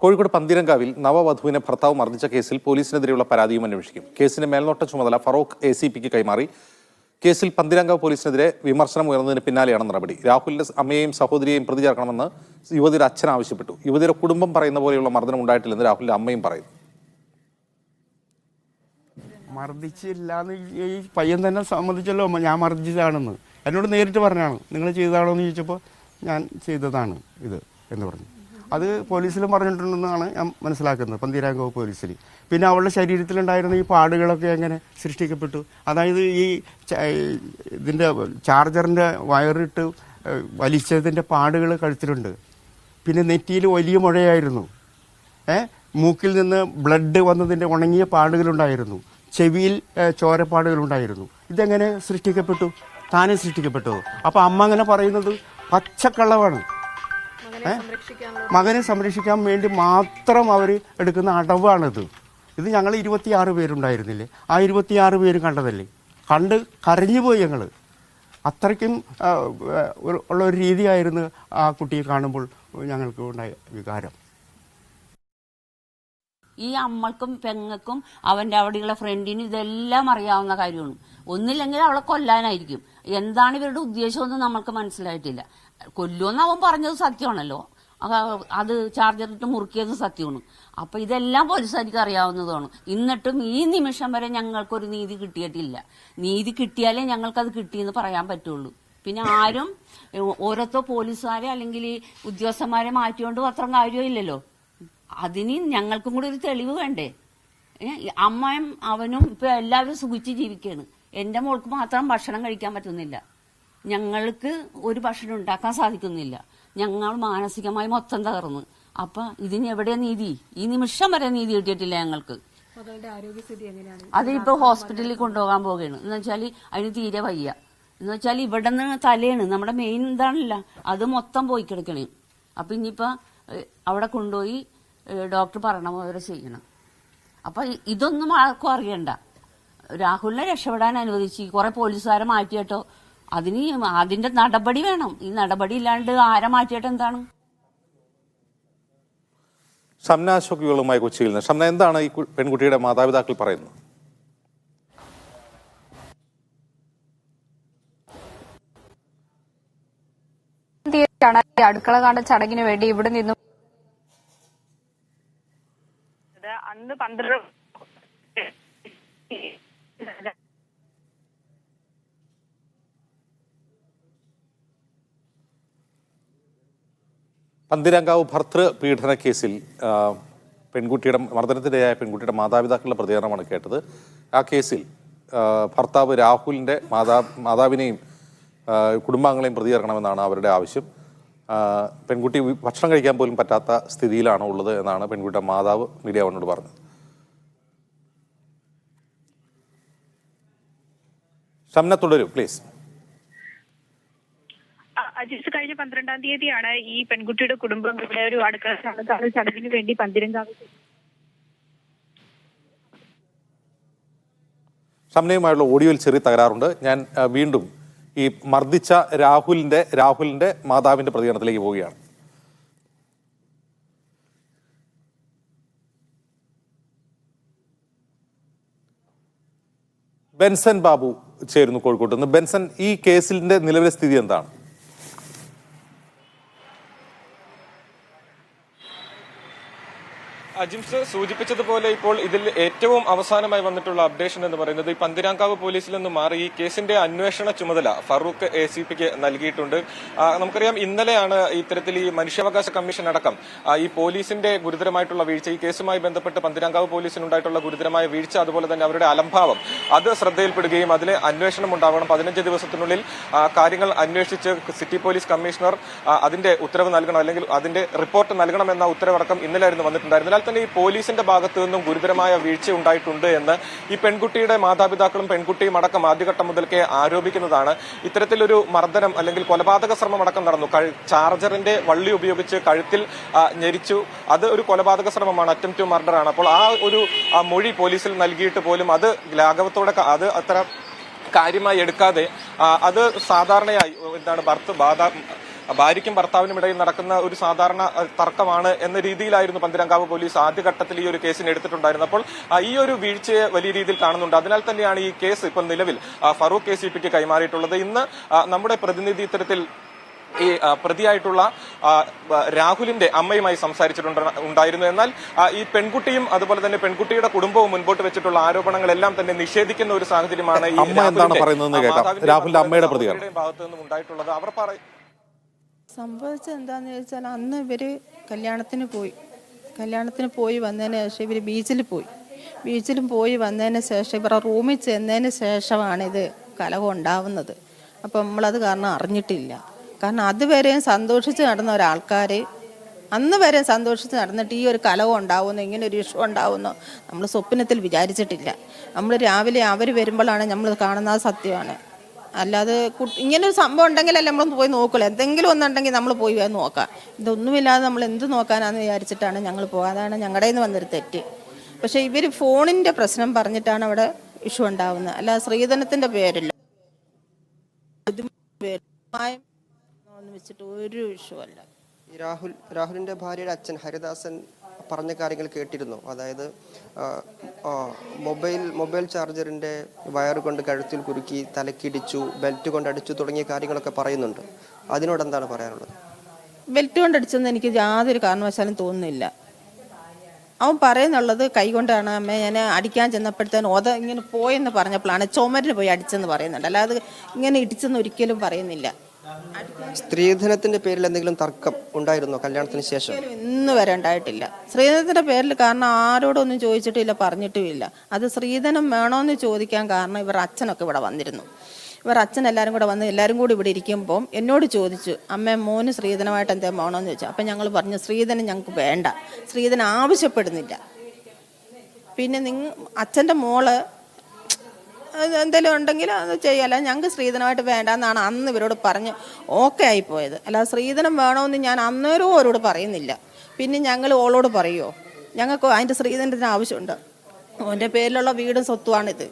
കോഴിക്കോട് പന്തീരങ്കാവിൽ നവവധുവിനെ ഭർത്താവ് മർദ്ദിച്ച കേസിൽ പോലീസിനെതിരെയുള്ള പരാതിയും അന്വേഷിക്കും. കേസിന്റെ മേൽനോട്ട ചുമതല ഫറൂഖ് ACPക്ക് കൈമാറി. കേസിൽ പന്തീരങ്കാവ് പോലീസിനെതിരെ വിമർശനം ഉയർന്നതിന് പിന്നാലെയാണ് നടപടി. രാഹുലിന്റെ അമ്മയെയും സഹോദരിയെയും പ്രതി ചേർക്കണമെന്ന് യുവതിയുടെ അച്ഛൻ ആവശ്യപ്പെട്ടു. യുവതിയുടെ കുടുംബം പറയുന്ന പോലെയുള്ള മർദ്ദനം ഉണ്ടായിട്ടില്ലെന്ന് രാഹുലിന്റെ അമ്മയും പറയുന്നു. മർദ്ദിച്ചില്ലാന്ന് ഈ പയ്യൻ തന്നെ സമ്മതിച്ചല്ലോ, ഞാൻ മർദ്ദിച്ചതാണെന്ന് എന്നോട് നേരിട്ട് പറഞ്ഞാണ്. നിങ്ങൾ ചെയ്തതാണോ എന്ന് ചോദിച്ചപ്പോൾ ഞാൻ ചെയ്തതാണ് ഇത് എന്ന് പറഞ്ഞു. അത് പോലീസിലും പറഞ്ഞിട്ടുണ്ടെന്നാണ് ഞാൻ മനസ്സിലാക്കുന്നത്, പന്തീരാങ്കാവ് പോലീസിൽ. പിന്നെ അവളുടെ ശരീരത്തിലുണ്ടായിരുന്ന ഈ പാടുകളൊക്കെ എങ്ങനെ സൃഷ്ടിക്കപ്പെട്ടു? അതായത് ഈ ഇതിൻ്റെ ചാർജറിൻ്റെ വയറിട്ട് വലിച്ചതിൻ്റെ പാടുകൾ കഴുത്തിലുണ്ട്. പിന്നെ നെറ്റിയിൽ വലിയ മുഴയായിരുന്നു. മൂക്കിൽ നിന്ന് ബ്ലഡ് വന്നതിൻ്റെ ഉണങ്ങിയ പാടുകളുണ്ടായിരുന്നു. ചെവിയിൽ ചോരപ്പാടുകളുണ്ടായിരുന്നു. ഇതെങ്ങനെ സൃഷ്ടിക്കപ്പെട്ടു? താനെ സൃഷ്ടിക്കപ്പെട്ടു. അപ്പോൾ അമ്മ അങ്ങനെ പറയുന്നത് പച്ചക്കള്ളവാണ്. മകനെ സംരക്ഷിക്കാൻ വേണ്ടി മാത്രം അവർ എടുക്കുന്ന അടവാണിത്. ഇത് ഞങ്ങൾ 26 പേരുണ്ടായിരുന്നില്ലേ? ആ 26 പേര് കണ്ടതല്ലേ? കണ്ട് കരഞ്ഞുപോയി ഞങ്ങൾ. അത്രയ്ക്കും ഉള്ള ഒരു രീതിയായിരുന്നു ആ കുട്ടിയെ കാണുമ്പോൾ ഞങ്ങൾക്ക് ഉണ്ടായ വികാരം. ഈ അമ്മൾക്കും പെങ്ങൾക്കും അവൻ്റെ അവിടെയുള്ള ഫ്രണ്ടിനും ഇതെല്ലാം അറിയാവുന്ന കാര്യമാണ്. ഒന്നില്ലെങ്കിൽ അവളെ കൊല്ലാനായിരിക്കും. എന്താണ് ഇവരുടെ ഉദ്ദേശമെന്ന് നമ്മൾക്ക് മനസ്സിലായിട്ടില്ല. കൊല്ലുമെന്ന് അവൻ പറഞ്ഞത് സത്യമാണല്ലോ, അത് ചാർജറിട്ട് മുറുക്കിയത് സത്യമാണ്. അപ്പൊ ഇതെല്ലാം പോലീസുകാർക്ക് അറിയാവുന്നതാണ്. എന്നിട്ടും ഈ നിമിഷം വരെ ഞങ്ങൾക്കൊരു നീതി കിട്ടിയിട്ടില്ല. നീതി കിട്ടിയാലേ ഞങ്ങൾക്കത് കിട്ടിയെന്ന് പറയാൻ പറ്റുള്ളൂ. പിന്നെ ആരും ഓരോരുത്തർ പോലീസുകാരെ അല്ലെങ്കിൽ ഉദ്യോഗസ്ഥന്മാരെ മാറ്റിക്കൊണ്ട് അത്ര കാര്യമില്ലല്ലോ. അതിന് ഞങ്ങൾക്കും കൂടി ഒരു തെളിവ് വേണ്ടേ? അമ്മയും അവനും ഇപ്പൊ എല്ലാവരും സുഖിച്ച് ജീവിക്കുകയാണ്. എന്റെ മോൾക്ക് മാത്രം ഭക്ഷണം കഴിക്കാൻ പറ്റുന്നില്ല. ഞങ്ങൾക്ക് ഒരു ഭക്ഷണം ഉണ്ടാക്കാൻ സാധിക്കുന്നില്ല. ഞങ്ങൾ മാനസികമായി മൊത്തം തകർന്നു. അപ്പൊ ഇതിന് എവിടെയാ നീതി? ഈ നിമിഷം വരെ നീതി കിട്ടിയിട്ടില്ല ഞങ്ങൾക്ക്. അതിപ്പോ ഹോസ്പിറ്റലിൽ കൊണ്ടുപോകാൻ പോവുകയാണ്. എന്ന് വെച്ചാല് അതിന് തീരെ വയ്യ. എന്ന് വെച്ചാൽ ഇവിടെ നിന്ന് തലയാണ് നമ്മുടെ മെയിൻ ഇതാണല്ല, അത് മൊത്തം പോയി കിടക്കണേ. അപ്പൊ ഇനിയിപ്പോ അവിടെ കൊണ്ടുപോയി ഡോക്ടർ പറഞ്ഞ പോലെ ചെയ്യണം. അപ്പൊ ഇതൊന്നും ആർക്കും അറിയണ്ട. രാഹുലിനെ രക്ഷപ്പെടാൻ അനുവദിച്ച് കുറെ പോലീസുകാരെ മാറ്റിയിട്ടോ. അതിന്റെ നടപടി വേണം. ഈ നടപടി ഇല്ലാണ്ട് ആരെ മാറ്റിയിട്ട് എന്താണ്? ഷംന അശോകുകളുമായി കൊച്ചിയിൽ നിന്ന്. ഷംന, എന്താണ് ഈ പെൺകുട്ടിയുടെ മാതാപിതാക്കൾ പറയുന്നത്? അടുക്കള കാണ്ട ചടങ്ങിന് വേണ്ടി ഇവിടെ നിന്നും അന്ന് 12 പന്തീരങ്കാവ് ഭർതൃ പീഡന കേസിൽ പെൺകുട്ടിയുടെ മർദ്ദനത്തിനിരയായ പെൺകുട്ടിയുടെ മാതാപിതാക്കളുടെ പ്രതികരണമാണ് കേട്ടത്. ആ കേസിൽ ഭർത്താവ് രാഹുലിന്റെ മാതാവിനെയും കുടുംബാംഗങ്ങളെയും പ്രതി ചേർക്കണമെന്നാണ് അവരുടെ ആവശ്യം. പെൺകുട്ടി ഭക്ഷണം കഴിക്കാൻ പോലും പറ്റാത്ത സ്ഥിതിയിലാണ് ഉള്ളത് എന്നാണ് പെൺകുട്ടിയുടെ മാതാവ് മീഡിയ വണ്ണോട് പറഞ്ഞത്. ഷംന, തുടരും പ്ലീസ്. അജിത്ത്, കഴിഞ്ഞ 12-ാം തീയതിയാണ് ഈ പെൺകുട്ടിയുടെ കുടുംബം ഇവിടെ ഒരു അടുക്കള ചടങ്ങിന് വേണ്ടി പന്തീരങ്കാവ്. ഷംനയുമായുള്ള ഓഡിയോയിൽ ചെറിയ തകരാറുണ്ട്. ഞാൻ വീണ്ടും ഈ മർദ്ദിച്ച രാഹുലിന്റെ മാതാവിന്റെ പ്രതികരണത്തിലേക്ക് പോവുകയാണ്. ബെൻസൺ ബാബു ചേരുന്നു കോഴിക്കോട്ട് നിന്ന്. ബെൻസൺ, ഈ കേസിന്റെ നിലവിലെ സ്ഥിതി എന്താണ്? അജിംസ് സൂചിപ്പിച്ചതുപോലെ ഇപ്പോൾ ഇതിൽ ഏറ്റവും അവസാനമായി വന്നിട്ടുള്ള അപ്ഡേഷൻ എന്ന് പറയുന്നത് ഈ പന്തീരാങ്കാവ് പോലീസിൽ നിന്ന് മാറി ഈ കേസിന്റെ അന്വേഷണ ചുമതല ഫറൂഖ് ACPക്ക് നൽകിയിട്ടുണ്ട്. നമുക്കറിയാം, ഇന്നലെയാണ് ഇത്തരത്തിൽ ഈ മനുഷ്യാവകാശ കമ്മീഷൻ അടക്കം ഈ പോലീസിന്റെ ഗുരുതരമായിട്ടുള്ള വീഴ്ച, ഈ കേസുമായി ബന്ധപ്പെട്ട് പന്തീരാങ്കാവ് പോലീസിനുണ്ടായിട്ടുള്ള ഗുരുതരമായ വീഴ്ച, അതുപോലെ തന്നെ അവരുടെ അലംഭാവം അത് ശ്രദ്ധയിൽപ്പെടുകയും അതിലെ അന്വേഷണം ഉണ്ടാവണം, 15 ദിവസത്തിനുള്ളിൽ കാര്യങ്ങൾ അന്വേഷിച്ച് സിറ്റി പോലീസ് കമ്മീഷണർ അതിന്റെ ഉത്തരവ് നൽകണം, അല്ലെങ്കിൽ അതിന്റെ റിപ്പോർട്ട് നൽകണമെന്ന ഉത്തരവടക്കം ഇന്നലെയായിരുന്നു വന്നിട്ടുണ്ടായിരുന്നത്. തന്നെ ഈ പോലീസിന്റെ ഭാഗത്തു നിന്നും ഗുരുതരമായ വീഴ്ച ഉണ്ടായിട്ടുണ്ട് എന്ന് ഈ പെൺകുട്ടിയുടെ മാതാപിതാക്കളും പെൺകുട്ടിയും അടക്കം ആദ്യഘട്ടം മുതൽക്കേ ആരോപിക്കുന്നതാണ്. ഇത്തരത്തിലൊരു മർദ്ദനം അല്ലെങ്കിൽ കൊലപാതക ശ്രമം അടക്കം നടന്നു. ചാർജറിന്റെ വള്ളി ഉപയോഗിച്ച് കഴുത്തിൽ ഞെരിച്ചു. അത് ഒരു കൊലപാതക ശ്രമമാണ്, അറ്റംപ്റ്റ് ടു മർഡർ ആണ്. അപ്പോൾ ആ ഒരു മൊഴി പോലീസിൽ നൽകിയിട്ട് പോലും അത് ലാഘവത്തോടെ അത് അത്ര കാര്യമായി എടുക്കാതെ അത് സാധാരണയായി എന്താണ് ഭാര്യയ്ക്കും ഭർത്താവിനും ഇടയിൽ നടക്കുന്ന ഒരു സാധാരണ തർക്കമാണ് എന്ന രീതിയിലായിരുന്നു പന്തീരാങ്കാവ് പോലീസ് ആദ്യഘട്ടത്തിൽ ഈ ഒരു കേസിന് എടുത്തിട്ടുണ്ടായിരുന്നത്. അപ്പോൾ ഈ ഒരു വീഴ്ചയെ വലിയ രീതിയിൽ കാണുന്നുണ്ട്. അതിനാൽ തന്നെയാണ് ഈ കേസ് ഇപ്പോൾ നിലവിൽ ഫറൂഖ് ACPക്ക് കൈമാറിയിട്ടുള്ളത്. ഇന്ന് നമ്മുടെ പ്രതിനിധി ഇത്തരത്തിൽ ഈ പ്രതിയായിട്ടുള്ള രാഹുലിന്റെ അമ്മയുമായി സംസാരിച്ചിട്ടുണ്ടായിരുന്നു. എന്നാൽ ഈ പെൺകുട്ടിയും അതുപോലെ തന്നെ പെൺകുട്ടിയുടെ കുടുംബവും മുൻപോട്ട് വെച്ചിട്ടുള്ള ആരോപണങ്ങളെല്ലാം തന്നെ നിഷേധിക്കുന്ന ഒരു സാഹചര്യമാണ് ഈ രാഹുലിന്റെ അമ്മയുടെ ഭാഗത്തു നിന്നും ഉണ്ടായിട്ടുള്ളത്. അവർ സംഭവിച്ചത് എന്താന്ന് ചോദിച്ചാൽ അന്ന് ഇവര് കല്യാണത്തിന് പോയി വന്നതിന് ശേഷം ഇവര് ബീച്ചിലും പോയി വന്നതിന് ശേഷം ഇവരുടെ റൂമിൽ ചെന്നതിന് ശേഷമാണ് ഇത് കലഹം ഉണ്ടാവുന്നത്. അപ്പം നമ്മളത് കാരണം അറിഞ്ഞിട്ടില്ല. കാരണം അതുവരെയും സന്തോഷിച്ച് നടന്ന ഒരാൾക്കാർ അന്ന് വരെ സന്തോഷിച്ച് നടന്നിട്ട് ഈ ഒരു കലഹം ഉണ്ടാവുന്നു, ഇങ്ങനെ ഒരു ഇഷ്യൂ ഉണ്ടാവുന്നു നമ്മൾ സ്വപ്നത്തിൽ വിചാരിച്ചിട്ടില്ല. നമ്മൾ രാവിലെ അവർ വരുമ്പോഴാണ് നമ്മൾ കാണുന്നത് സത്യമാണ്. അല്ലാതെ ഇങ്ങനൊരു സംഭവം ഉണ്ടെങ്കിലല്ലേ നമ്മൾ പോയി നോക്കുള്ളൂ. എന്തെങ്കിലും ഒന്നുണ്ടെങ്കിൽ നമ്മൾ പോയി നോക്കാം. ഇതൊന്നുമില്ലാതെ നമ്മൾ എന്ത് നോക്കാനാന്ന് വിചാരിച്ചിട്ടാണ് ഞങ്ങൾ പോകാതാണ് ഞങ്ങളുടെ നിന്ന് വന്നൊരു തെറ്റ്. പക്ഷേ ഇവർ ഫോണിൻ്റെ പ്രശ്നം പറഞ്ഞിട്ടാണ് അവിടെ ഇഷ്യൂ ഉണ്ടാവുന്നത്. അല്ല സ്ത്രീധനത്തിൻ്റെ പേരില്ല വെച്ചിട്ട് ഒരു ഇഷ്യൂ അല്ല. ഈ രാഹുലിന്റെ ഭാര്യയുടെ അച്ഛൻ ഹരിദാസൻ പറഞ്ഞ കാര്യങ്ങൾ കേട്ടിരുന്നു. അതായത് മൊബൈൽ ചാർജറിന്റെ വയർ കൊണ്ട് കഴുത്തിൽ കുരുക്കി തലക്കിടിച്ചു, ബെൽറ്റ് കൊണ്ട് അടിച്ചു തുടങ്ങിയ കാര്യങ്ങളൊക്കെ പറയുന്നുണ്ട്. അതിനോട് എന്താണ് പറയാനുള്ളത്? ബെൽറ്റ് കൊണ്ട് അടിച്ചെന്ന് എനിക്ക് യാതൊരു കാരണവശാലും തോന്നുന്നില്ല. അവൻ പറയുന്നുള്ളത് കൈകൊണ്ടാണ് അമ്മ ഞാൻ അടിക്കാൻ ചെന്നപ്പോഴത്തേന് ഇങ്ങനെ പോയെന്ന് പറഞ്ഞപ്പോഴാണ് ചുമരിന് പോയി അടിച്ചെന്ന് പറയുന്നുണ്ട്. അല്ലാതെ ഇങ്ങനെ ഇടിച്ചെന്ന് ഒരിക്കലും പറയുന്നില്ല. സ്ത്രീധനത്തിന്റെ പേരിൽ എന്തെങ്കിലും തർക്കം ഉണ്ടായിരുന്നോ കല്യാണത്തിന് ശേഷം? ഇന്ന് വരെ ഉണ്ടായിട്ടില്ല. സ്ത്രീധനത്തിന്റെ പേരിൽ കാരണം ആരോടൊന്നും ചോദിച്ചിട്ടില്ല, പറഞ്ഞിട്ടുമില്ല. അത് സ്ത്രീധനം വേണോന്ന് ചോദിക്കാൻ കാരണം ഇവർ അച്ഛനൊക്കെ ഇവിടെ വന്നിരുന്നു. ഇവർ അച്ഛൻ എല്ലാവരും കൂടെ വന്ന് എല്ലാവരും കൂടി ഇവിടെ ഇരിക്കുമ്പം എന്നോട് ചോദിച്ചു, അമ്മ മോന് സ്ത്രീധനമായിട്ട് എന്തേലും വേണമെന്ന് ചോദിച്ചു. അപ്പം ഞങ്ങൾ പറഞ്ഞു സ്ത്രീധനം ഞങ്ങൾക്ക് വേണ്ട, സ്ത്രീധനം ആവശ്യപ്പെടുന്നില്ല. പിന്നെ അച്ഛൻ്റെ മോള് എന്തെങ്കിലും ഉണ്ടെങ്കിൽ അത് ചെയ്യാല്ല, ഞങ്ങൾക്ക് സ്ത്രീധനമായിട്ട് വേണ്ട എന്നാണ് അന്ന് ഇവരോട് പറഞ്ഞ് ഓക്കെ ആയിപ്പോയത്. അല്ലാതെ സ്ത്രീധനം വേണമെന്ന് ഞാൻ അന്നേരവും അവരോട് പറയുന്നില്ല. പിന്നെ ഞങ്ങൾ ഓളോട് പറയുമോ? ഞങ്ങൾക്ക് അതിൻ്റെ സ്ത്രീധനത്തിന് ആവശ്യമുണ്ട്. ഓൻ്റെ പേരിലുള്ള വീടും സ്വത്തുമാണിത്.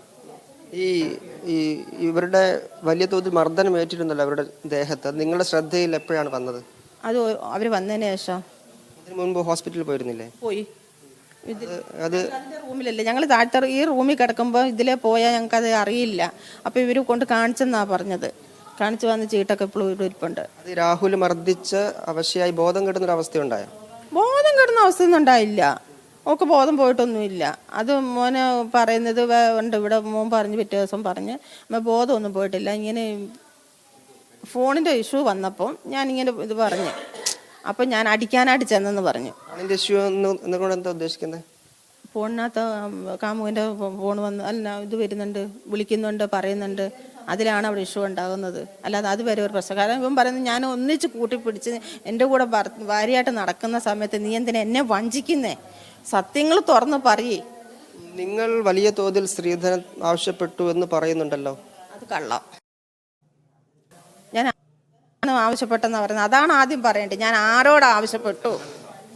ഇവരുടെ വലിയ തോതിൽ മർദ്ദനം ഏറ്റിരുന്നല്ലോ അവരുടെ ദേഹത്ത്. നിങ്ങളുടെ ശ്രദ്ധയിൽ എപ്പോഴാണ് വന്നത്? അത് അവർ വന്നതിന് ശേഷം. ഇതിനു മുൻപ് ഹോസ്പിറ്റലിൽ പോയിരുന്നില്ലേ? പോയി. അത് റൂമിലല്ലേ ഞങ്ങൾ താഴത്തെ ഈ റൂമിൽ കിടക്കുമ്പോൾ ഇതിലേ പോയാൽ ഞങ്ങൾക്കത് അറിയില്ല. അപ്പോൾ ഇവർ കൊണ്ട് കാണിച്ചെന്നാ പറഞ്ഞത്. കാണിച്ചു വന്ന് ചീട്ടൊക്കെ ഇപ്പോഴും ഇവിടെ ഇരിപ്പുണ്ട്. അത് രാഹുൽ മർദ്ദിച്ച് അവശയായി ബോധം കെടുന്നൊരു അവസ്ഥയുണ്ടായോ? ബോധം കെടുന്ന അവസ്ഥയൊന്നും ഉണ്ടായില്ല. ഓക്ക് ബോധം പോയിട്ടൊന്നുമില്ല. അത് മോനെ പറയുന്നത് ഉണ്ട്. ഇവിടെ മോൻ പറഞ്ഞ് പിറ്റേ ദിവസം പറഞ്ഞ് ബോധമൊന്നും പോയിട്ടില്ല. ഇങ്ങനെ ഫോണിൻ്റെ ഇഷ്യൂ വന്നപ്പോൾ ഞാനിങ്ങനെ ഇത് പറഞ്ഞു. അപ്പം ഞാൻ അടിക്കാനായിട്ട് ചെന്നെന്ന് പറഞ്ഞു. എന്താ ഉദ്ദേശിക്കുന്നത്? ഫോണിനകത്ത് കാമുവിൻ്റെ ഫോൺ വന്ന് അല്ല ഇത് വരുന്നുണ്ട്, വിളിക്കുന്നുണ്ട്, പറയുന്നുണ്ട്. അതിലാണ് അവിടെ ഇഷ്യൂ ഉണ്ടാകുന്നത്. അല്ലാതെ അതുവരെ ഒരു പ്രശ്നം. കാരണം ഇവൻ പറയുന്നത് ഞാൻ ഒന്നിച്ച് കൂട്ടിപ്പിടിച്ച് എൻ്റെ കൂടെ ഭാര്യയായിട്ട് നടക്കുന്ന സമയത്ത് നീ എന്തിനാ എന്നെ വഞ്ചിക്കുന്നേ? സത്യങ്ങൾ തുറന്ന് പറയേ. നിങ്ങൾ വലിയ തോതിൽ സ്ത്രീധനം ആവശ്യപ്പെട്ടു എന്ന് പറയുന്നുണ്ടല്ലോ. അത് കള്ളം. ഞാൻ ആവശ്യപ്പെട്ടെന്ന് പറയുന്നത് അതാണ് ആദ്യം പറയേണ്ടത്. ഞാൻ ആരോട് ആവശ്യപ്പെട്ടു?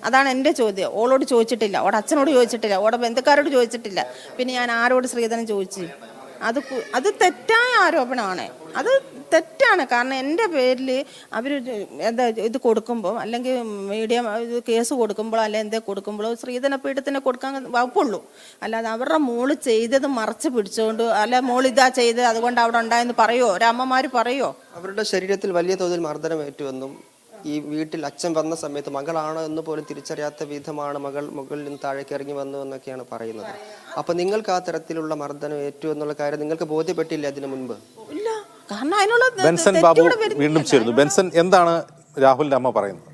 അതാണ് എൻ്റെ ചോദ്യം. ഓളോട് ചോദിച്ചിട്ടില്ല, ഓടെ അച്ഛനോട് ചോദിച്ചിട്ടില്ല, ഓടെ ബന്ധുക്കാരോട് ചോദിച്ചിട്ടില്ല. പിന്നെ ഞാൻ ആരോട് സ്ത്രീധനം ചോദിച്ചു? അത് തെറ്റായ ആരോപണമാണ്. അത് തെറ്റാണ്. കാരണം എൻ്റെ പേരിൽ അവർ എന്താ ഇത് കൊടുക്കുമ്പോൾ അല്ലെങ്കിൽ മീഡിയ കേസ് കൊടുക്കുമ്പോഴോ അല്ലെങ്കിൽ എന്താ കൊടുക്കുമ്പോഴോ സ്ത്രീധന പീഠത്തിന് കൊടുക്കാൻ വകുപ്പുള്ളൂ. അല്ലാതെ അവരുടെ മോള് ചെയ്തത് മറച്ച് പിടിച്ചുകൊണ്ട് അല്ല മോൾ ഇതാ ചെയ്ത് അതുകൊണ്ട് അവിടെ ഉണ്ടായെന്ന് പറയുമോ? ഒരമ്മമാർ പറയുമോ? അവരുടെ ശരീരത്തിൽ വലിയ തോതിൽ മർദ്ദനമേറ്റുവെന്നും ഈ വീട്ടിൽ അച്ഛൻ വന്ന സമയത്ത് മകളാണ് എന്ന് പോലും തിരിച്ചറിയാത്ത വിധമാണ് മകൾ മുകളിൽ നിന്ന് താഴേക്ക് ഇറങ്ങി വന്നു എന്നൊക്കെയാണ് പറയുന്നത്. അപ്പൊ നിങ്ങൾക്ക് ആ തരത്തിലുള്ള മർദ്ദനം ഏറ്റു എന്നുള്ള കാര്യം നിങ്ങൾക്ക് ബോധ്യപ്പെട്ടില്ല അതിനു മുൻപ്? ഇല്ല. കാരണം അതിനുള്ള ബെൻസൺ ബാബു വീണ്ടും ചേരുന്നു. ബെൻസൺ, എന്താണ് രാഹുലിന്റെ അമ്മ പറയുന്നത്?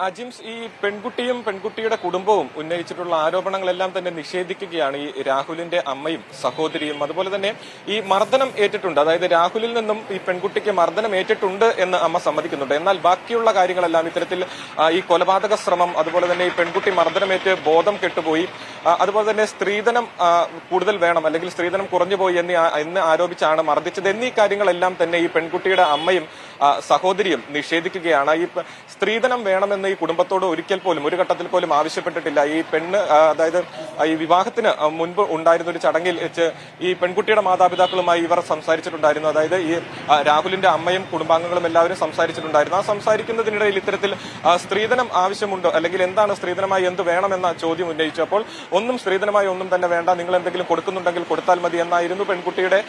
അജിംസ്, ഈ പെൺകുട്ടിയും പെൺകുട്ടിയുടെ കുടുംബവും ഉന്നയിച്ചിട്ടുള്ള ആരോപണങ്ങളെല്ലാം തന്നെ നിഷേധിക്കുകയാണ് ഈ രാഹുലിന്റെ അമ്മയും സഹോദരിയും. അതുപോലെ തന്നെ ഈ മർദ്ദനം ഏറ്റിട്ടുണ്ട്, അതായത് രാഹുലിൽ നിന്നും ഈ പെൺകുട്ടിക്ക് മർദ്ദനം ഏറ്റിട്ടുണ്ട് എന്ന് അമ്മ സമ്മതിക്കുന്നുണ്ട്. എന്നാൽ ബാക്കിയുള്ള കാര്യങ്ങളെല്ലാം ഇത്തരത്തിൽ ഈ കൊലപാതക ശ്രമം, അതുപോലെ തന്നെ ഈ പെൺകുട്ടി മർദ്ദനമേറ്റ് ബോധം കെട്ടുപോയി, അതുപോലെ തന്നെ സ്ത്രീധനം കൂടുതൽ വേണം അല്ലെങ്കിൽ സ്ത്രീധനം കുറഞ്ഞുപോയി എന്ന് ആരോപിച്ചാണ് മർദ്ദിച്ചത് എന്നീ കാര്യങ്ങളെല്ലാം തന്നെ ഈ പെൺകുട്ടിയുടെ അമ്മയും സഹോദരിയും നിഷേധിക്കുകയാണ്. ഈ സ്ത്രീധനം വേണമെന്ന് വേണമെന്ന് ഈ കുടുംബത്തോട് ഒരിക്കൽ പോലും ഒരു ഘട്ടത്തിൽ പോലും ആവശ്യപ്പെട്ടിട്ടില്ല. ഈ പെണ്ണ് അതായത് ഈ വിവാഹത്തിന് മുൻപ് ഉണ്ടായിരുന്ന ഒരു ചടങ്ങിൽ വെച്ച് ഈ പെൺകുട്ടിയുടെ മാതാപിതാക്കളുമായി ഇവർ സംസാരിച്ചിട്ടുണ്ടായിരുന്നു. അതായത് ഈ രാഹുലിന്റെ അമ്മയും കുടുംബാംഗങ്ങളും എല്ലാവരും സംസാരിച്ചിട്ടുണ്ടായിരുന്നു. ആ സംസാരിക്കുന്നതിനിടയിൽ ഇത്തരത്തിൽ സ്ത്രീധനം ആവശ്യമുണ്ടോ, അല്ലെങ്കിൽ എന്താണ് സ്ത്രീധനമായി എന്ത് വേണമെന്ന ചോദ്യം ഉന്നയിച്ചു. അപ്പോൾ ഒന്നും സ്ത്രീധനമായി ഒന്നും തന്നെ വേണ്ട, നിങ്ങൾ എന്തെങ്കിലും കൊടുക്കുന്നുണ്ടെങ്കിൽ കൊടുത്താൽ മതി എന്നായിരുന്നു പെൺകുട്ടിയുടെ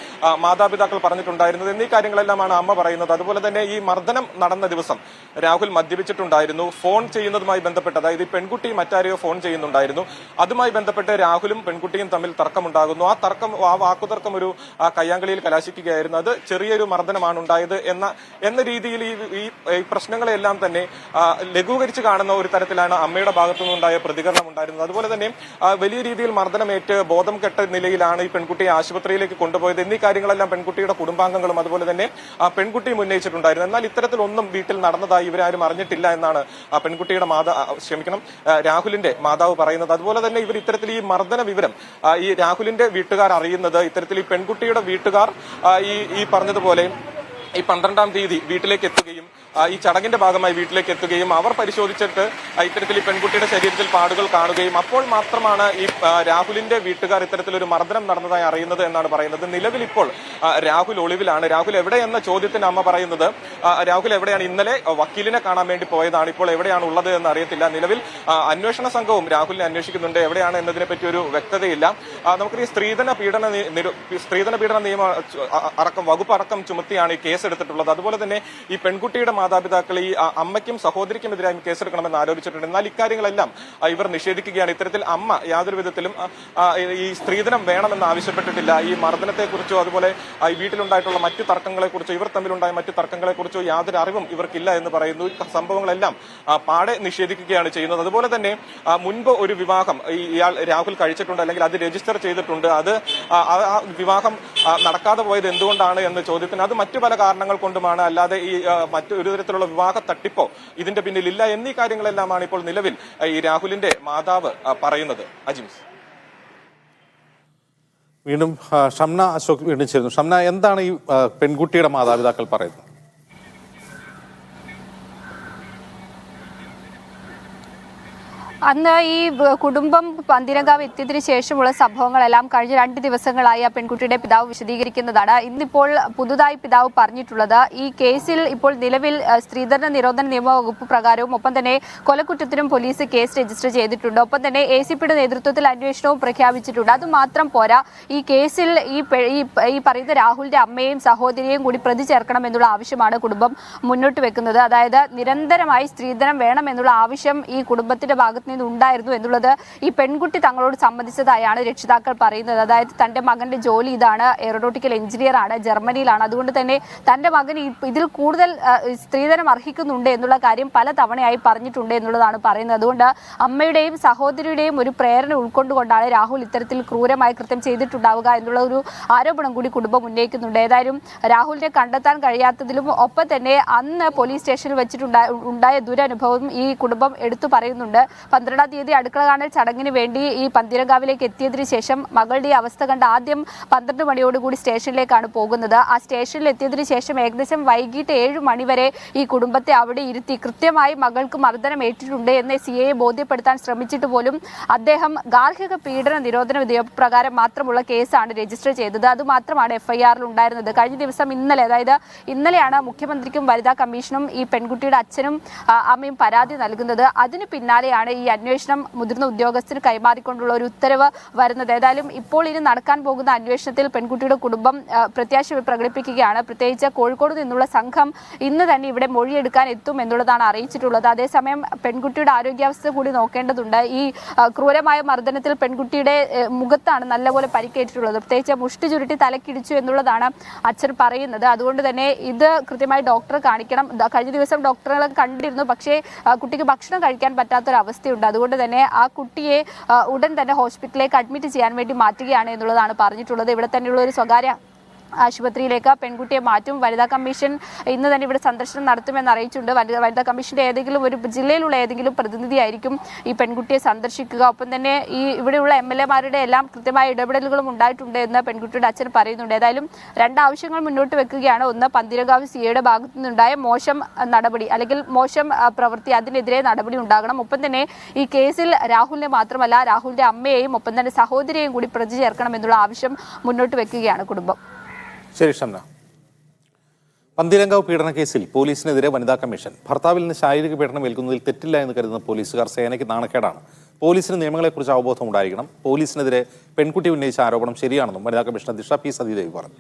മാതാപിതാക്കൾ പറഞ്ഞിട്ടുണ്ടായിരുന്നത്. എന്നീ കാര്യങ്ങളെല്ലാമാണ് അമ്മ പറയുന്നത്. അതുപോലെ തന്നെ ഈ മർദ്ദനം നടന്ന ദിവസം രാഹുൽ മദ്യപിച്ചിട്ടുണ്ടായിരുന്നു. ഫോൺ ചെയ്യുന്നതുമായി ബന്ധപ്പെട്ട്, അതായത് ഈ പെൺകുട്ടി മറ്റാരെയോ ഫോൺ ചെയ്യുന്നുണ്ടായിരുന്നു. അതുമായി ബന്ധപ്പെട്ട് രാഹുലും പെൺകുട്ടിയും തമ്മിൽ തർക്കമുണ്ടാകുന്നു. ആ വാക്കുതർക്കം ഒരു കയ്യാങ്കളിയിൽ കലാശിക്കുകയായിരുന്നു. അത് ചെറിയൊരു മർദ്ദനമാണ് ഉണ്ടായത് എന്ന രീതിയിൽ ഈ പ്രശ്നങ്ങളെല്ലാം തന്നെ ലഘൂകരിച്ച് കാണുന്ന ഒരു തരത്തിലാണ് അമ്മയുടെ ഭാഗത്തു നിന്നുണ്ടായ പ്രതികരണം ഉണ്ടായിരുന്നത്. അതുപോലെ തന്നെ വലിയ രീതിയിൽ മർദ്ദനമേറ്റ് ബോധം കെട്ട നിലയിലാണ് ഈ പെൺകുട്ടിയെ ആശുപത്രിയിലേക്ക് കൊണ്ടുപോയത്. എന്നീ കാര്യങ്ങളെല്ലാം പെൺകുട്ടിയുടെ കുടുംബാംഗങ്ങളും അതുപോലെ തന്നെ പെൺകുട്ടിയും ഉന്നയിച്ചിട്ടുണ്ടായിരുന്നു. എന്നാൽ ഇത്തരത്തിലൊന്നും വീട്ടിൽ നടന്നതായി ഇവരാരും അറിഞ്ഞിട്ടില്ല എന്നാണ് പെൺകുട്ടിയുടെ രാഹുലിന്റെ മാതാവ് പറയുന്നത്. അതുപോലെ തന്നെ ഇവർ ഇത്തരത്തിൽ ഈ മർദ്ദന വിവരം ഈ രാഹുലിന്റെ വീട്ടുകാർ അറിയുന്നത് ഇത്തരത്തിൽ ഈ പെൺകുട്ടിയുടെ വീട്ടുകാർ ഈ പറഞ്ഞതുപോലെ ഈ 12-ാം തീയതി വീട്ടിലേക്ക് എത്തുകയും ഈ ചടങ്ങിന്റെ ഭാഗമായി വീട്ടിലേക്ക് എത്തുകയും അവർ പരിശോധിച്ചിട്ട് ഇത്തരത്തിൽ ഈ പെൺകുട്ടിയുടെ ശരീരത്തിൽ പാടുകൾ കാണുകയും അപ്പോൾ മാത്രമാണ് ഈ രാഹുലിന്റെ വീട്ടുകാർ ഇത്തരത്തിലൊരു മർദ്ദനം നടന്നതായി അറിയുന്നത് എന്നാണ് പറയുന്നത്. നിലവിൽ ഇപ്പോൾ രാഹുൽ ഒളിവിലാണ്. രാഹുൽ എവിടെയെന്ന ചോദ്യത്തിന് അമ്മ പറയുന്നത് രാഹുൽ എവിടെയാണ്, ഇന്നലെ വക്കീലിനെ കാണാൻ വേണ്ടി പോയതാണ്, ഇപ്പോൾ എവിടെയാണ് ഉള്ളത് എന്ന് അറിയത്തില്ല. നിലവിൽ അന്വേഷണ സംഘവും രാഹുലിനെ അന്വേഷിക്കുന്നുണ്ട്. എവിടെയാണ് എന്നതിനെ പറ്റി ഒരു വ്യക്തതയില്ല. നമുക്കറിയാം സ്ത്രീധന പീഡന നിയമ വകുപ്പ് അടക്കം ചുമത്തിയാണ് ഈ കേസ് എടുത്തിട്ടുള്ളത്. അതുപോലെ തന്നെ ഈ പെൺകുട്ടിയുടെ മാതാപിതാക്കൾ ഈ അമ്മയ്ക്കും സഹോദരിക്കുമെതിരായും കേസെടുക്കണമെന്ന് ആരോപിച്ചിട്ടുണ്ട്. എന്നാൽ ഇക്കാര്യങ്ങളെല്ലാം ഇവർ നിഷേധിക്കുകയാണ്. ഇത്തരത്തിൽ അമ്മ യാതൊരു വിധത്തിലും ഈ സ്ത്രീധനം വേണമെന്ന് ആവശ്യപ്പെട്ടിട്ടില്ല. ഈ മർദ്ദനത്തെക്കുറിച്ചോ അതുപോലെ ഈ വീട്ടിലുണ്ടായിട്ടുള്ള മറ്റു തർക്കങ്ങളെക്കുറിച്ചോ ഇവർ തമ്മിലുണ്ടായ മറ്റു തർക്കങ്ങളെക്കുറിച്ചോ യാതൊരു അറിവും ഇവർക്കില്ല എന്ന് പറയുന്നു. സംഭവങ്ങളെല്ലാം പാടെ നിഷേധിക്കുകയാണ് ചെയ്യുന്നത്. അതുപോലെ തന്നെ മുൻപ് ഒരു വിവാഹം ഇയാൾ രാഹുൽ കഴിച്ചിട്ടുണ്ട്, അല്ലെങ്കിൽ അത് രജിസ്റ്റർ ചെയ്തിട്ടുണ്ട്. അത് ആ വിവാഹം നടക്കാതെ പോയത് എന്തുകൊണ്ടാണ് എന്ന ചോദ്യത്തിന് അത് മറ്റു പല കാരണങ്ങൾ കൊണ്ടുമാണ്, അല്ലാതെ ഈ മറ്റൊരു തരത്തിലുള്ള വിവാഹ തട്ടിപ്പോ ഇതിന്റെ പിന്നിലില്ല എന്നീ കാര്യങ്ങളെല്ലാമാണ് ഇപ്പോൾ നിലവിൽ ഈ രാഹുലിന്റെ മാതാവ് പറയുന്നത്. അജിംസ്, വീണ്ടും ഷംന അശോക് വീണ്ടും ചേരുന്നു. ഷംന, എന്താണ് ഈ പെൺകുട്ടിയുടെ മാതാപിതാക്കൾ പറയുന്നത്? അന്ന് ഈ കുടുംബം പന്തീരങ്കാവ് എത്തിയതിനു ശേഷമുള്ള സംഭവങ്ങളെല്ലാം കഴിഞ്ഞ 2 ദിവസങ്ങളായി ആ പെൺകുട്ടിയുടെ പിതാവ് വിശദീകരിക്കുന്നതാണ്. ഇന്നിപ്പോൾ പുതുതായി പിതാവ് പറഞ്ഞിട്ടുള്ളത് ഈ കേസിൽ ഇപ്പോൾ നിലവിൽ സ്ത്രീധന നിരോധന നിയമവകുപ്പ് പ്രകാരവും ഒപ്പം തന്നെ കൊലക്കുറ്റത്തിനും പോലീസ് കേസ് രജിസ്റ്റർ ചെയ്തിട്ടുണ്ട്. ഒപ്പം തന്നെ ACPയുടെ നേതൃത്വത്തിൽ അന്വേഷണവും പ്രഖ്യാപിച്ചിട്ടുണ്ട്. അതുമാത്രം പോരാ, ഈ കേസിൽ ഈ പറയുന്ന രാഹുലിന്റെ അമ്മയെയും സഹോദരിയെയും കൂടി പ്രതി ചേർക്കണം എന്നുള്ള ആവശ്യമാണ് കുടുംബം മുന്നോട്ട് വെക്കുന്നത്. അതായത് നിരന്തരമായി സ്ത്രീധനം വേണമെന്നുള്ള ആവശ്യം ഈ കുടുംബത്തിന്റെ ഭാഗത്ത് ഉണ്ടായിരുന്നു എന്നുള്ളത് ഈ പെൺകുട്ടി തങ്ങളോട് സമ്മതിച്ചതായാണ് രക്ഷിതാക്കൾ പറയുന്നത്. അതായത് തന്റെ മകന്റെ ജോലി ഇതാണ്, എയറോനോട്ടിക്കൽ എഞ്ചിനീയർ ആണ്, ജർമ്മനിയിലാണ്. അതുകൊണ്ട് തന്നെ തന്റെ മകൻ ഇതിൽ കൂടുതൽ സ്ത്രീധനം അർഹിക്കുന്നുണ്ട് എന്നുള്ള കാര്യം പല തവണയായി പറഞ്ഞിട്ടുണ്ട് എന്നുള്ളതാണ് പറയുന്നത്. അതുകൊണ്ട് അമ്മയുടെയും സഹോദരിയുടെയും ഒരു പ്രേരണ ഉൾക്കൊണ്ടുകൊണ്ടാണ് രാഹുൽ ഇത്തരത്തിൽ ക്രൂരമായ കൃത്യം ചെയ്തിട്ടുണ്ടാവുക എന്നുള്ള ഒരു ആരോപണം കൂടി കുടുംബം ഉന്നയിക്കുന്നുണ്ട്. ഏതായാലും രാഹുലിനെ കണ്ടെത്താൻ കഴിയാത്തതിലും ഒപ്പം തന്നെ അന്ന് പോലീസ് സ്റ്റേഷനിൽ വെച്ചിട്ടുണ്ടായ ദുരനുഭവം ഈ കുടുംബം എടുത്തു പറയുന്നുണ്ട്. 12-ാം തീയതി അടുക്കള കാണൽ ചടങ്ങിന് വേണ്ടി ഈ പന്തീരങ്കാവിലേക്ക് എത്തിയതിനു ശേഷം മകളുടെ അവസ്ഥ കണ്ട് ആദ്യം 12 മണിയോടുകൂടി സ്റ്റേഷനിലേക്കാണ് പോകുന്നത്. ആ സ്റ്റേഷനിൽ എത്തിയതിനു ശേഷം ഏകദേശം വൈകിട്ട് 7 മണി വരെ ഈ കുടുംബത്തെ അവിടെ ഇരുത്തി കൃത്യമായി മകൾക്ക് മർദ്ദനം ഏറ്റിട്ടുണ്ട് എന്ന് CIയെ ബോധ്യപ്പെടുത്താൻ ശ്രമിച്ചിട്ട് പോലും അദ്ദേഹം ഗാർഹിക പീഡന നിരോധന നിയമപ്രകാരം മാത്രമുള്ള കേസാണ് രജിസ്റ്റർ ചെയ്തത്. അതുമാത്രമാണ് FIRൽ ഉണ്ടായിരുന്നത്. കഴിഞ്ഞ ദിവസം ഇന്നലെയാണ് മുഖ്യമന്ത്രിക്കും വനിതാ കമ്മീഷനും ഈ പെൺകുട്ടിയുടെ അച്ഛനും അമ്മയും പരാതി നൽകുന്നത്. അതിന് പിന്നാലെയാണ് ഈ അന്വേഷണം മുതിർന്ന ഉദ്യോഗസ്ഥന് കൈമാറിക്കൊണ്ടുള്ള ഒരു ഉത്തരവ് വരുന്നത്. ഏതായാലും ഇപ്പോൾ ഇനി നടക്കാൻ പോകുന്ന അന്വേഷണത്തിൽ പെൺകുട്ടിയുടെ കുടുംബം പ്രത്യാശ പ്രകടിപ്പിക്കുകയാണ്. പ്രത്യേകിച്ച് കോഴിക്കോട് നിന്നുള്ള സംഘം ഇന്ന് തന്നെ ഇവിടെ മൊഴിയെടുക്കാൻ എത്തും എന്നുള്ളതാണ് അറിയിച്ചിട്ടുള്ളത്. അതേസമയം പെൺകുട്ടിയുടെ ആരോഗ്യാവസ്ഥ കൂടി നോക്കേണ്ടതുണ്ട്. ഈ ക്രൂരമായ മർദ്ദനത്തിൽ പെൺകുട്ടിയുടെ മുഖത്താണ് നല്ലപോലെ പരിക്കേറ്റിട്ടുള്ളത്. പ്രത്യേകിച്ച് മുഷ്ടി ചുരുട്ടി തലക്കിടിച്ചു എന്നുള്ളതാണ് അച്ഛൻ പറയുന്നത്. അതുകൊണ്ട് തന്നെ ഇത് കൃത്യമായി ഡോക്ടറെ കാണിക്കണം. കഴിഞ്ഞ ദിവസം ഡോക്ടറെ കണ്ടിരുന്നു, പക്ഷേ കുട്ടിക്ക് ഭക്ഷണം കഴിക്കാൻ പറ്റാത്തൊരവസ്ഥയുണ്ട്. അതുകൊണ്ട് തന്നെ ആ കുട്ടിയെ ഉടൻ തന്നെ ഹോസ്പിറ്റലിലേക്ക് അഡ്മിറ്റ് ചെയ്യാൻ വേണ്ടി മാറ്റുകയാണ് എന്നുള്ളതാണ് പറഞ്ഞിട്ടുള്ളത്. ഇവിടെ തന്നെയുള്ള ഒരു സ്വകാര്യ ആശുപത്രിയിലേക്ക് പെൺകുട്ടിയെ മാറ്റും. വനിതാ കമ്മീഷൻ ഇന്ന് തന്നെ ഇവിടെ സന്ദർശനം നടത്തുമെന്ന് അറിയിച്ചിട്ടുണ്ട്. വനിതാ കമ്മീഷന്റെ ഏതെങ്കിലും ഒരു ജില്ലയിലുള്ള ഏതെങ്കിലും പ്രതിനിധിയായിരിക്കും ഈ പെൺകുട്ടിയെ സന്ദർശിക്കുക. ഒപ്പം തന്നെ ഈ ഇവിടെയുള്ള MLA-മാരുടെ എല്ലാം കൃത്യമായ ഇടപെടലുകളും ഉണ്ടായിട്ടുണ്ട് എന്ന് പെൺകുട്ടിയുടെ അച്ഛൻ പറയുന്നുണ്ട്. ഏതായാലും രണ്ട് ആവശ്യങ്ങൾ മുന്നോട്ട് വെക്കുകയാണ്. ഒന്ന്, പന്തീരങ്കാവ് സിഐയുടെ ഭാഗത്തു നിന്നുണ്ടായ മോശം നടപടി അല്ലെങ്കിൽ മോശം പ്രവൃത്തി, അതിനെതിരെ നടപടി ഉണ്ടാകണം. ഒപ്പം തന്നെ ഈ കേസിൽ രാഹുലിനെ മാത്രമല്ല രാഹുലിന്റെ അമ്മയെയും ഒപ്പം തന്നെ സഹോദരിയെയും കൂടി പ്രതി ചേർക്കണം എന്നുള്ള ആവശ്യം മുന്നോട്ട് വെക്കുകയാണ് കുടുംബം. ശരി ഷംന. പന്തീരങ്കാവ് പീഡന കേസിൽ പോലീസിനെതിരെ വനിതാ കമ്മീഷൻ. ഭർത്താവിൽ നിന്ന് ശാരീരിക പീഡനം ഏൽക്കുന്നതിൽ തെറ്റില്ല എന്ന് കരുതുന്ന പോലീസുകാർ സേനയ്ക്ക് നാണക്കേടാണ്. പോലീസിന് നിയമങ്ങളെക്കുറിച്ച് അവബോധം ഉണ്ടായിരിക്കണം. പോലീസിനെതിരെ പെൺകുട്ടി ഉന്നയിച്ച ആരോപണം ശരിയാണെന്നും വനിതാ കമ്മീഷൻ അധ്യക്ഷ പി സതീദേവി പറഞ്ഞു.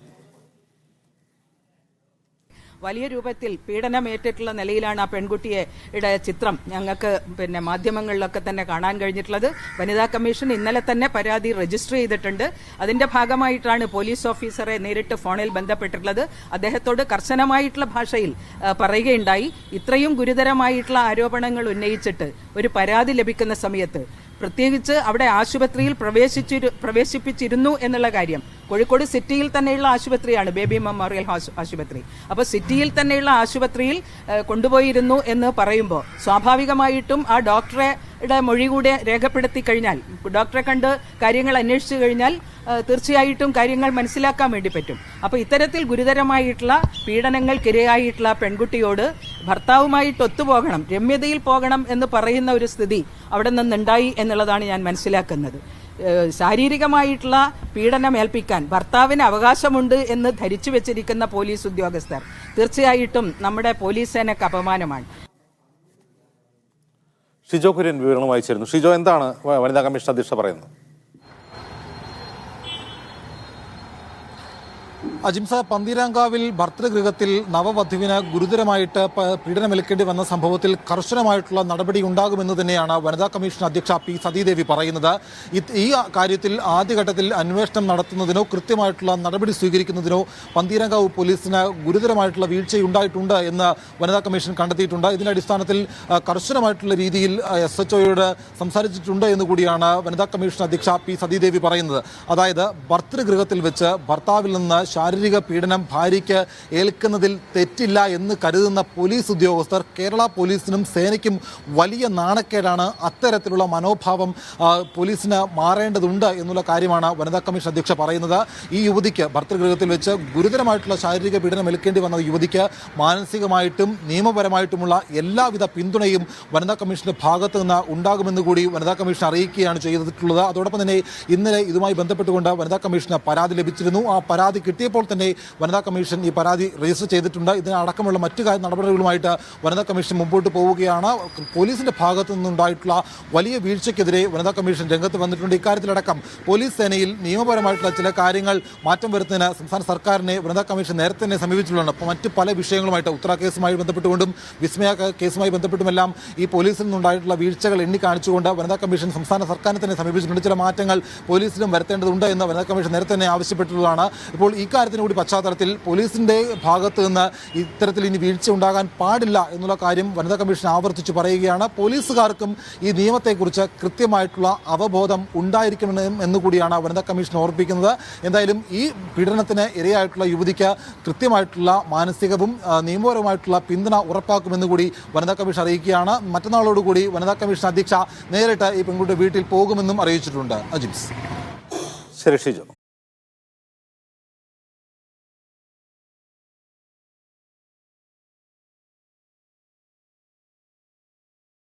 വലിയ രൂപത്തിൽ പീഡനമേറ്റിട്ടുള്ള നിലയിലാണ് ആ പെൺകുട്ടിയുടെ ചിത്രം ഞങ്ങൾക്ക് മാധ്യമങ്ങളിലൊക്കെ തന്നെ കാണാൻ കഴിഞ്ഞിട്ടുള്ളത്. വനിതാ കമ്മീഷൻ ഇന്നലെ തന്നെ പരാതി രജിസ്റ്റർ ചെയ്തിട്ടുണ്ട്. അതിന്റെ ഭാഗമായിട്ടാണ് പോലീസ് ഓഫീസറെ നേരിട്ട് ഫോണിൽ ബന്ധപ്പെട്ടിട്ടുള്ളത്. അദ്ദേഹത്തോട് കർശനമായിട്ടുള്ള ഭാഷയിൽ പറയുകയുണ്ടായി, ഇത്രയും ഗുരുതരമായിട്ടുള്ള ആരോപണങ്ങൾ ഉന്നയിച്ചിട്ട് ഒരു പരാതി ലഭിക്കുന്ന സമയത്ത് പ്രത്യേകിച്ച് അവിടെ ആശുപത്രിയിൽ പ്രവേശിപ്പിച്ചിരുന്നു എന്നുള്ള കാര്യം, കോഴിക്കോട് സിറ്റിയിൽ തന്നെയുള്ള ആശുപത്രിയാണ് ബേബി മെമ്മോറിയൽ ആശുപത്രി. അപ്പോൾ സിറ്റിയിൽ തന്നെയുള്ള ആശുപത്രിയിൽ കൊണ്ടുപോയിരുന്നു എന്ന് പറയുമ്പോൾ സ്വാഭാവികമായിട്ടും ആ ഡോക്ടറുടെ മൊഴി കൂടെ രേഖപ്പെടുത്തി കഴിഞ്ഞാൽ, ഡോക്ടറെ കണ്ട് കാര്യങ്ങൾ അന്വേഷിച്ചു കഴിഞ്ഞാൽ തീർച്ചയായിട്ടും കാര്യങ്ങൾ മനസ്സിലാക്കാൻ വേണ്ടി പറ്റും. അപ്പോൾ ഇത്തരത്തിൽ ഗുരുതരമായിട്ടുള്ള പീഡനങ്ങൾക്കിരയായിട്ടുള്ള പെൺകുട്ടിയോട് ഭർത്താവുമായിട്ട് ഒത്തുപോകണം, രമ്യതയിൽ പോകണം എന്ന് പറയുന്ന ഒരു സ്ഥിതി അവിടെ നിന്നുണ്ടായി എന്നുള്ളതാണ് ഞാൻ മനസ്സിലാക്കുന്നത്. ശാരീരികമായിട്ടുള്ള പീഡനം ഏൽപ്പിക്കാൻ ഭർത്താവിന് അവകാശമുണ്ട് എന്ന് ധരിച്ചു വെച്ചിരിക്കുന്ന പോലീസ് ഉദ്യോഗസ്ഥർ തീർച്ചയായിട്ടും നമ്മുടെ പോലീസ് സേനയ്ക്ക് അപമാനമാണ്. ഷിജോ കുര്യൻ വിവരണം വായിച്ചിരുന്നു. ഷിജോ, എന്താണ് വനിതാ കമ്മീഷൻ അധ്യക്ഷ പറയുന്നത്? അജിംസ, പന്തീരാങ്കാവിൽ ഭർതൃഗൃഹത്തിൽ നവവധുവിന് ഗുരുതരമായിട്ട് പീഡനമേൽക്കേണ്ടി വന്ന സംഭവത്തിൽ കർശനമായിട്ടുള്ള നടപടി ഉണ്ടാകുമെന്ന് തന്നെയാണ് വനിതാ കമ്മീഷൻ അധ്യക്ഷ പി സതീദേവി പറയുന്നത്. ഈ കാര്യത്തിൽ ആദ്യഘട്ടത്തിൽ അന്വേഷണം നടത്തുന്നതിനോ കൃത്യമായിട്ടുള്ള നടപടി സ്വീകരിക്കുന്നതിനോ പന്തീരാങ്കാവ് പോലീസിന് ഗുരുതരമായിട്ടുള്ള വീഴ്ചയുണ്ടായിട്ടുണ്ട് എന്ന് വനിതാ കമ്മീഷൻ കണ്ടെത്തിയിട്ടുണ്ട്. ഇതിന്റെ അടിസ്ഥാനത്തിൽ കർശനമായിട്ടുള്ള രീതിയിൽ SHOയോട് സംസാരിച്ചിട്ടുണ്ട് എന്ന് കൂടിയാണ് വനിതാ കമ്മീഷൻ അധ്യക്ഷ പി സതീദേവി പറയുന്നത്. അതായത് ഭർതൃഗൃഹത്തിൽ വെച്ച് ഭർത്താവിൽ നിന്ന് ശാരീരിക പീഡനം ഭാര്യയ്ക്ക് ഏൽക്കുന്നതിൽ തെറ്റില്ല എന്ന് കരുതുന്ന പോലീസ് ഉദ്യോഗസ്ഥർ കേരള പോലീസിനും സേനയ്ക്കും വലിയ നാണക്കേടാണ്. അത്തരത്തിലുള്ള മനോഭാവം പോലീസിന് മാറേണ്ടതുണ്ട് എന്നുള്ള കാര്യമാണ് വനിതാ കമ്മീഷൻ അധ്യക്ഷ പറയുന്നത്. ഈ യുവതിക്ക് ഭർതൃഗൃഹത്തിൽ വെച്ച് ഗുരുതരമായിട്ടുള്ള ശാരീരിക പീഡനം ഏൽക്കേണ്ടി വന്ന യുവതിക്ക് മാനസികമായിട്ടും നിയമപരമായിട്ടുമുള്ള എല്ലാവിധ പിന്തുണയും വനിതാ കമ്മീഷന്റെ ഭാഗത്ത് നിന്ന് ഉണ്ടാകുമെന്ന് കൂടി വനിതാ കമ്മീഷൻ അറിയിക്കുകയാണ് ചെയ്തിട്ടുള്ളത്. അതോടൊപ്പം തന്നെ ഇന്നലെ ഇതുമായി ബന്ധപ്പെട്ടുകൊണ്ട് വനിതാ കമ്മീഷന് പരാതി ലഭിച്ചിരുന്നു. ആ പരാതി കിട്ടിയപ്പോൾ തന്നെ വനിതാ കമ്മീഷൻ ഈ പരാതി രജിസ്റ്റർ ചെയ്തിട്ടുണ്ട്. ഇതിനടക്കമുള്ള മറ്റു നടപടികളുമായിട്ട് വനിതാ കമ്മീഷൻ മുമ്പോട്ട് പോവുകയാണ്. പോലീസിന്റെ ഭാഗത്തു നിന്നുണ്ടായിട്ടുള്ള വലിയ വീഴ്ചയ്ക്കെതിരെ വനിതാ കമ്മീഷൻ രംഗത്ത് വന്നിട്ടുണ്ട്. ഇക്കാര്യത്തിലടക്കം പോലീസ് സേനയിൽ നിയമപരമായിട്ടുള്ള ചില കാര്യങ്ങൾ മാറ്റം വരുത്തുന്നതിന് സംസ്ഥാന സർക്കാരിനെ വനിതാ കമ്മീഷൻ നേരത്തെ തന്നെ സമീപിച്ചിട്ടുള്ളതാണ്. അപ്പോൾ മറ്റ് പല വിഷയങ്ങളുമായിട്ട് ഉത്തര കേസുമായി ബന്ധപ്പെട്ടുകൊണ്ടും വിസ്മയ കേസുമായി ബന്ധപ്പെട്ടുമെല്ലാം ഈ പോലീസിൽ നിന്നുണ്ടായിട്ടുള്ള വീഴ്ചകൾ എണ്ണിക്കാണിച്ചുകൊണ്ട് വനിതാ കമ്മീഷൻ സംസ്ഥാന സർക്കാരിനെ തന്നെ സമീപിച്ചിട്ടുണ്ട്. ചില മാറ്റങ്ങൾ പോലീസിലും വരുത്തേണ്ടതുണ്ട് എന്ന് വനിതാ കമ്മീഷൻ നേരത്തെ തന്നെ ആവശ്യപ്പെട്ടിട്ടുള്ളതാണ്. ഇപ്പോൾ ഈ കാര്യത്തിന് കൂടി പശ്ചാത്തലത്തിൽ പോലീസിന്റെ ഭാഗത്ത് നിന്ന് ഇത്തരത്തിൽ ഇനി വീഴ്ച ഉണ്ടാകാൻ പാടില്ല എന്നുള്ള കാര്യം വനിതാ കമ്മീഷൻ ആവർത്തിച്ച് പറയുകയാണ്. പോലീസുകാർക്കും ഈ നിയമത്തെക്കുറിച്ച് കൃത്യമായിട്ടുള്ള അവബോധം ഉണ്ടായിരിക്കണം എന്നുകൂടിയാണ് വനിതാ കമ്മീഷൻ ഓർപ്പിക്കുന്നത്. എന്തായാലും ഈ പീഡനത്തിന് ഇരയായിട്ടുള്ള യുവതിക്ക് കൃത്യമായിട്ടുള്ള മാനസികവും നിയമപരമായിട്ടുള്ള പിന്തുണ ഉറപ്പാക്കുമെന്ന് കൂടി വനിതാ കമ്മീഷൻ അറിയിക്കുകയാണ്. മറ്റന്നാളോടുകൂടി വനിതാ കമ്മീഷൻ അധ്യക്ഷ നേരിട്ട് ഈ പെൺകുട്ടിയുടെ വീട്ടിൽ പോകുമെന്നും അറിയിച്ചിട്ടുണ്ട്. അജിംസ്. ശരി ഷിജോ.